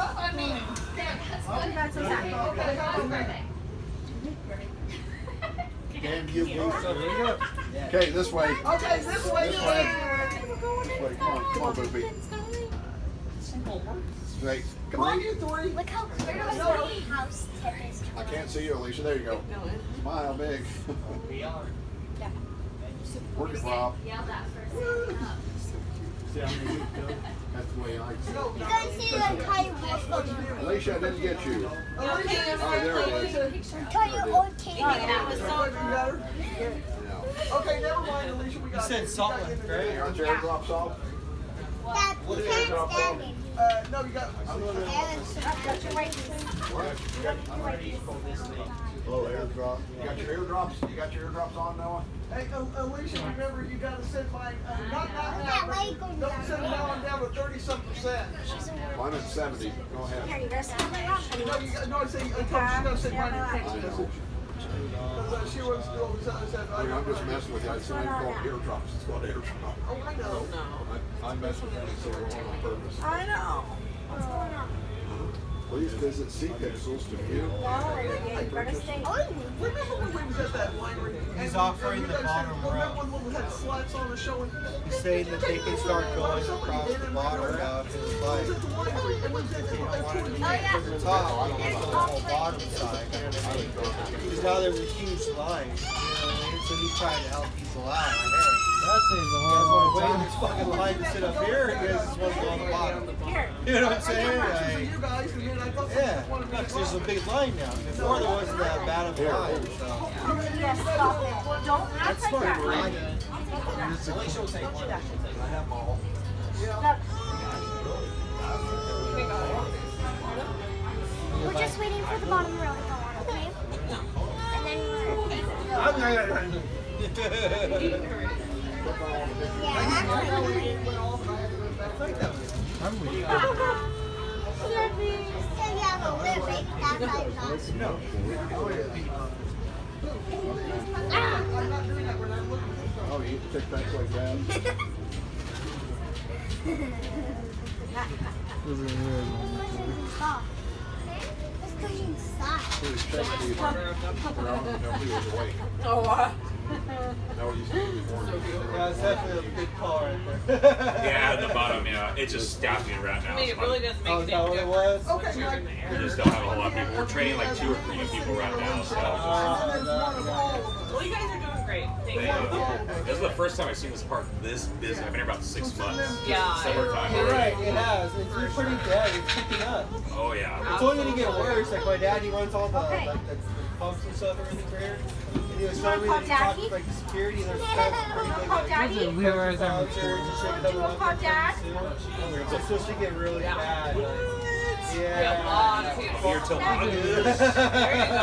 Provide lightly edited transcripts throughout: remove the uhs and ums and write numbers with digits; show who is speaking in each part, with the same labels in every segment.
Speaker 1: I mean,
Speaker 2: That's so sad.
Speaker 3: Damn you, okay, this way.
Speaker 1: Okay, this way.
Speaker 3: This way. This way. Come on, baby. Straight.
Speaker 1: Come on, you three.
Speaker 2: Look how clear the house tip is.
Speaker 3: I can't see you, Alicia. There you go. Smile big. Work it, Rob. That's the way I see it.
Speaker 2: You guys see the entire wolf.
Speaker 3: Alicia, I didn't get you. Oh, there it is.
Speaker 2: Entire old candy.
Speaker 1: That was so better.
Speaker 3: Yeah.
Speaker 1: Okay, never mind, Alicia. We got.
Speaker 4: You said salt lick, right?
Speaker 3: You want your airdrop salt?
Speaker 2: That you can't stand it.
Speaker 1: No, you got.
Speaker 3: Hello, airdrop. You got your airdrops? You got your airdrops on, Noah?
Speaker 1: Hey, Alicia, remember you got to send mine. Not now, but don't send that one down to 30-some%.
Speaker 3: Mine at 70. Go ahead.
Speaker 2: Here, you gotta stand there.
Speaker 1: No, you got. No, I say. I told you got to send mine in text message. Because she was still said.
Speaker 3: I mean, I'm just messing with you. I said I call airdrops. It's called airdrop.
Speaker 1: Oh, I know.
Speaker 3: I'm messing with you, so we're on purpose.
Speaker 2: I know. What's going on?
Speaker 3: Please visit Pixels to view.
Speaker 2: You better stay.
Speaker 1: Remember when we was at that winery?
Speaker 4: He's offering the bottom row.
Speaker 1: Remember when we had slats on the show?
Speaker 4: He's saying that they can start going across the bottom now if it's like
Speaker 1: The winery, and we did
Speaker 4: from the
Speaker 2: Oh,
Speaker 4: top to the whole bottom side. Because now there's a huge line. You know what I mean? So he's trying to help people out. Like, hey,
Speaker 5: That saves the
Speaker 4: you
Speaker 5: whole
Speaker 4: guys want to wait
Speaker 5: time.
Speaker 4: in this fucking line to sit up here? You guys just want to go on the bottom. You know what I'm saying? Like,
Speaker 1: you guys, and then I thought
Speaker 4: yeah,
Speaker 1: one of
Speaker 4: no, 'cause there's a big line now. Before there wasn't that bad of a line, so.
Speaker 2: yes, stop it. Don't act
Speaker 4: That's
Speaker 2: like
Speaker 4: smart,
Speaker 2: that.
Speaker 4: right?
Speaker 2: We're just waiting for the bottom row to go on, okay? And then we're able to go. Yeah, that's right.
Speaker 5: I'm with you.
Speaker 2: So yeah, but we're right. That's how you know.
Speaker 4: No.
Speaker 1: I'm not doing that when I'm looking.
Speaker 3: Oh, you take that like that?
Speaker 2: Let's go inside.
Speaker 3: Please check the nobody was awake.
Speaker 1: Oh, what?
Speaker 3: That what you said before.
Speaker 4: Yeah, it's definitely a big call right there.
Speaker 6: Yeah, at the bottom, yeah. It's just staffing around now.
Speaker 7: I mean, it really doesn't make
Speaker 4: Oh,
Speaker 7: a
Speaker 4: is that what it
Speaker 7: difference.
Speaker 4: was?
Speaker 1: Okay, Mike.
Speaker 6: We just don't have a whole lot of people. We're training like 2 or 3 new people right now, so.
Speaker 7: Well, you guys are doing great. Thank you.
Speaker 6: This is the first time I've seen this park this busy. I've been here about 6 months.
Speaker 7: Yeah.
Speaker 6: Summertime
Speaker 4: You're right,
Speaker 6: already.
Speaker 4: it has. It's been pretty dead. It's picking up.
Speaker 6: Oh, yeah.
Speaker 4: It's only going to get worse. Like my dad, he runs all the like the pumps and stuff, everything for here. And he was telling me that he talked to like the security and there's pretty big like
Speaker 2: Daddy?
Speaker 5: Leroy's
Speaker 4: clouds here and shit coming up.
Speaker 2: Call Dad?
Speaker 4: So it's supposed to get really bad. Like,
Speaker 7: We have a lot of people.
Speaker 6: Here till August.
Speaker 7: There you go.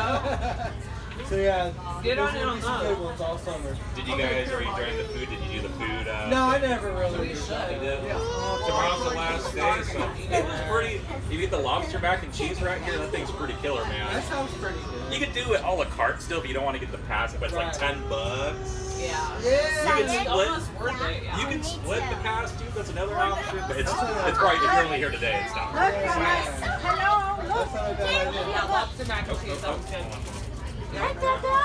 Speaker 4: so yeah,
Speaker 7: Get on
Speaker 4: there's
Speaker 7: it
Speaker 4: gonna
Speaker 7: on
Speaker 4: be some
Speaker 7: that.
Speaker 4: good ones all summer.
Speaker 6: Did you guys, are you enjoying the food? Did you do the food?
Speaker 4: No, I never really did that.
Speaker 6: You did? Tomorrow's the last day, so it was pretty. You get the lobster mac and cheese right here. That thing's pretty killer,
Speaker 4: That
Speaker 6: man.
Speaker 4: sounds pretty good.
Speaker 6: You could do it a la carte still, but you don't want to get the pass. But it's like $10.
Speaker 7: Yeah.
Speaker 6: You can
Speaker 7: It's
Speaker 6: split.
Speaker 7: almost worth it. Yeah.
Speaker 6: You can split the pass too. That's another option. But it's probably if you're only here today, it's not.
Speaker 2: Hello.
Speaker 4: That's not a bad idea.
Speaker 7: Yeah, lobster mac and cheese. That was good.
Speaker 2: Hi, Dada.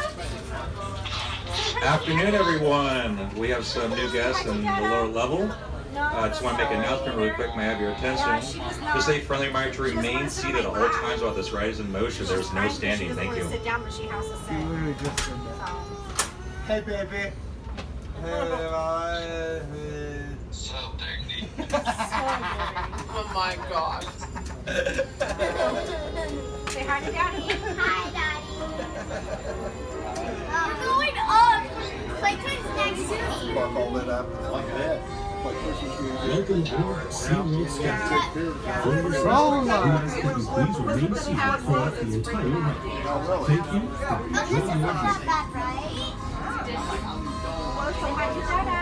Speaker 8: Afternoon, everyone. We have some new guests in the lower level. I just want to make an announcement really quick. May I have your attention? Just a friendly reminder to remain seated at all times while this ride is in motion. There's no standing. Thank you.
Speaker 2: Sit down, but she has to
Speaker 5: You
Speaker 2: sit.
Speaker 5: literally just said that.
Speaker 4: Hey, baby.
Speaker 7: Oh my gosh.
Speaker 2: Say hi to Daddy. Hi, Daddy. You're going up. Clayton's next to me.
Speaker 3: Park all lit up like that. Like Christmas music.
Speaker 9: Welcome aboard Seaworld San Diego. For your
Speaker 5: Oh,
Speaker 9: safety, please remain seated throughout the entire ride. Thank you for
Speaker 2: Oh, this
Speaker 9: joining
Speaker 2: isn't
Speaker 9: us.
Speaker 2: that bad, right? Say hi to Dada.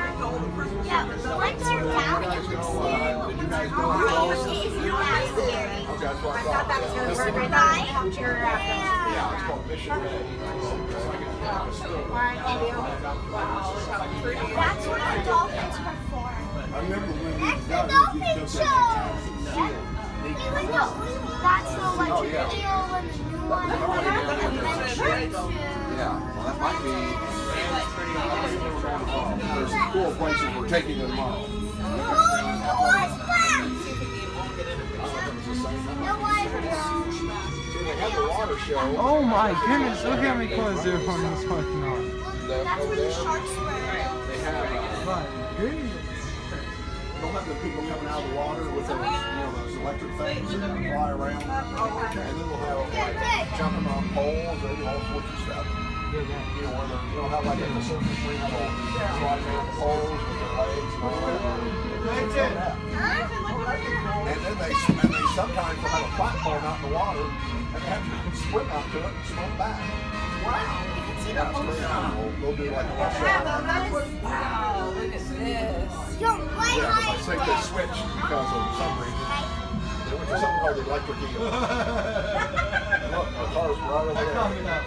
Speaker 2: Yeah, once you're down, it looks scary. But once you're up, it's not that scary.
Speaker 3: Okay, that's what I
Speaker 2: I thought
Speaker 3: thought.
Speaker 2: that was going to work. I thought you were
Speaker 3: Yeah, it's called Mission Bay.
Speaker 2: That's where the dolphins perform.
Speaker 3: I remember when we
Speaker 2: That's the
Speaker 3: got
Speaker 2: dolphin show.
Speaker 3: they
Speaker 2: That's the electric eel and the new one.
Speaker 3: Yeah, well, that might be. There's some cool places we're taking them tomorrow. They have the water show.
Speaker 5: Oh my goodness, look how many clothes there are on this fucking arm.
Speaker 2: That's where the sharks swim.
Speaker 3: They have.
Speaker 5: My goodness.
Speaker 3: They'll have the people coming out of the water with those, those electric things that fly around. And then we'll have like jumping on poles and all sorts of stuff. Where they'll have like in the circus where you have all sliding around the poles with their legs and all that. And then they sometimes will have a platform out in the water and they have to swim out to it and swim back.
Speaker 2: Wow. You can see the ocean.
Speaker 3: We'll do like a rush hour.
Speaker 7: Wow, look at this.
Speaker 2: Yo, way
Speaker 3: Yeah, I
Speaker 2: high.
Speaker 3: think they switched because of some reason. They went to something called the electric eel. Look, our car's right over there.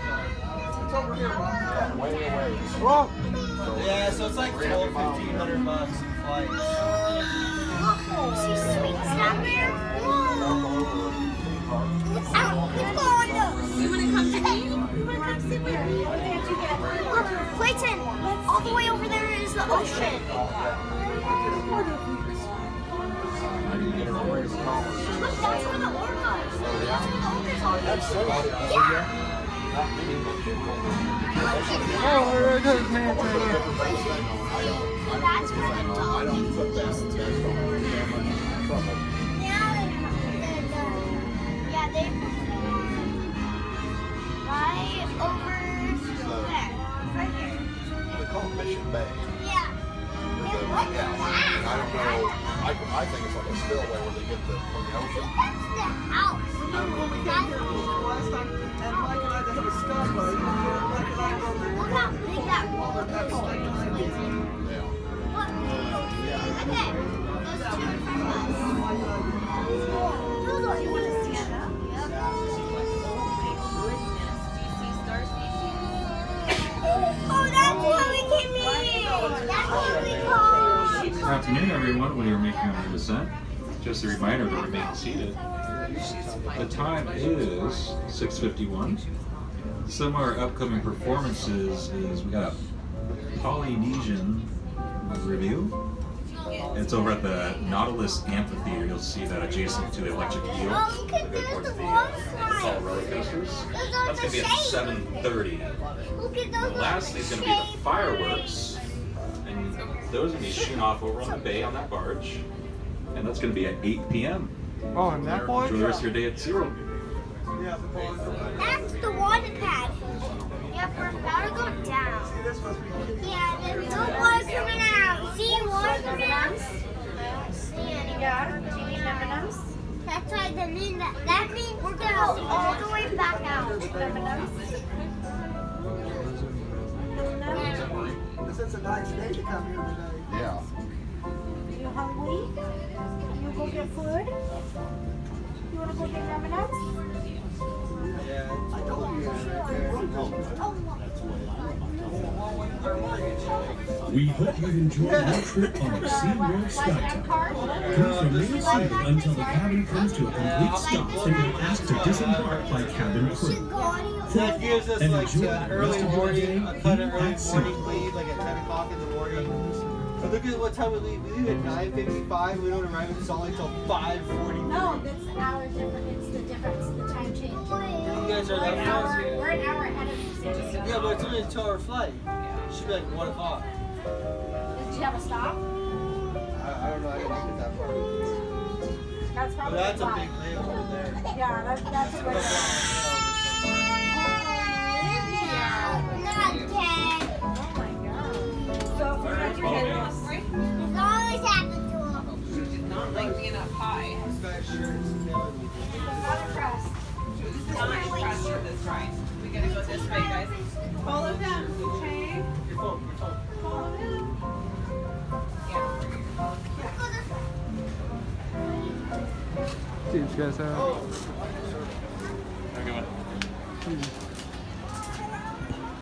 Speaker 1: It's over here, Ron.
Speaker 3: Yeah, way away.
Speaker 5: Whoa.
Speaker 4: Yeah, so it's like $1,500 a flight.
Speaker 2: See sweets down there? Whoa. Let's go on those.
Speaker 7: You want to come to me? You want to come sit with me?
Speaker 2: Look, Clayton, all the way over there is the ocean. Look, that's where the orcas. That's where the orcas are. Yeah.
Speaker 5: Oh, there goes man.
Speaker 2: That's where the
Speaker 3: I don't put that test on trouble.
Speaker 2: Yeah, they perform right over there. Right here.
Speaker 3: They call it Mission Bay.
Speaker 2: Yeah. What is that?
Speaker 3: I don't know. I think it's like a spillway where they get from the ocean.
Speaker 2: That's the house.
Speaker 1: Remember when we came here last time, and Mike and I had a scumbag, Mike and I wrote the
Speaker 2: Look how big that roller coaster is.
Speaker 3: Yeah.
Speaker 2: What? Right there. Those two in front of us. Those are yours. Oh, that's why we came in. That's what we call.
Speaker 8: Good afternoon, everyone. We are making our descent. Just a reminder to remain seated. The time is 6:51. Some of our upcoming performances is we got a Polynesian review. It's over at the Nautilus Amphitheater. You'll see that adjacent to the Electric Eel.
Speaker 2: Oh, you can
Speaker 8: Go
Speaker 2: do
Speaker 8: towards
Speaker 2: the
Speaker 8: the
Speaker 2: water
Speaker 8: Tall
Speaker 2: slide.
Speaker 8: roller coasters.
Speaker 2: Those are
Speaker 8: That's
Speaker 2: the
Speaker 8: going to be at
Speaker 2: shapes.
Speaker 8: 7:30.
Speaker 2: Look at
Speaker 8: And
Speaker 2: those.
Speaker 8: lastly is going to be the fireworks. And those are going to be shooting off over on the bay on that barge. And that's going to be at 8 p.m.
Speaker 5: Oh, and that boy?
Speaker 8: Enjoy the rest of your day at Seaworld.
Speaker 2: That's the water pad. Yep, we're about to go down. Yeah, there's no water coming out. See water coming out? See any water? Do you need M&Ms? That's right. That means we're gonna go all the way back out. M&Ms?
Speaker 1: It's a nice day to come here today.
Speaker 3: Yeah.
Speaker 2: You hungry? You go get food? You wanna go get M&Ms?
Speaker 1: I told you.
Speaker 9: We hope you enjoyed your trip on the Seaworld Skytime. Please remain seated until the cabin comes to a complete stop and you're asked to disembark by cabin crew.
Speaker 4: That gives us
Speaker 9: And
Speaker 4: like
Speaker 9: enjoy
Speaker 4: an
Speaker 9: the
Speaker 4: early
Speaker 9: rest of your
Speaker 4: morning,
Speaker 9: day
Speaker 4: a kind of
Speaker 9: here
Speaker 4: early
Speaker 9: at
Speaker 4: morning
Speaker 9: Seaworld.
Speaker 4: leave, like at 10 o'clock in the morning. But look at what time we leave. We leave at 9:55. We don't arrive in Salt Lake till 5:40.
Speaker 2: No, that's the hour difference. It's the difference, the time change.
Speaker 4: You guys are that fast?
Speaker 2: We're an hour ahead of you.
Speaker 4: Yeah, but it's only a 2-hour flight. It should be like 1 o'clock.
Speaker 2: Did you have a stop?
Speaker 4: I don't know. I didn't make it that far.
Speaker 2: That's
Speaker 4: But
Speaker 2: probably
Speaker 4: that's a
Speaker 2: why.
Speaker 4: big lift over there.
Speaker 2: Yeah, that's where. Not dead. Oh my god. So if you're not doing this, it's always happened to him.
Speaker 7: She did not like being up high.
Speaker 4: This guy's shirt is killing me.
Speaker 2: Not impressed.
Speaker 7: She was not impressed with this ride. We gotta go this way, guys. Follow them, okay?
Speaker 4: Your phone.
Speaker 7: Follow them. Yeah.
Speaker 2: Let's go this way.
Speaker 5: See what you guys have.
Speaker 8: Have a good one.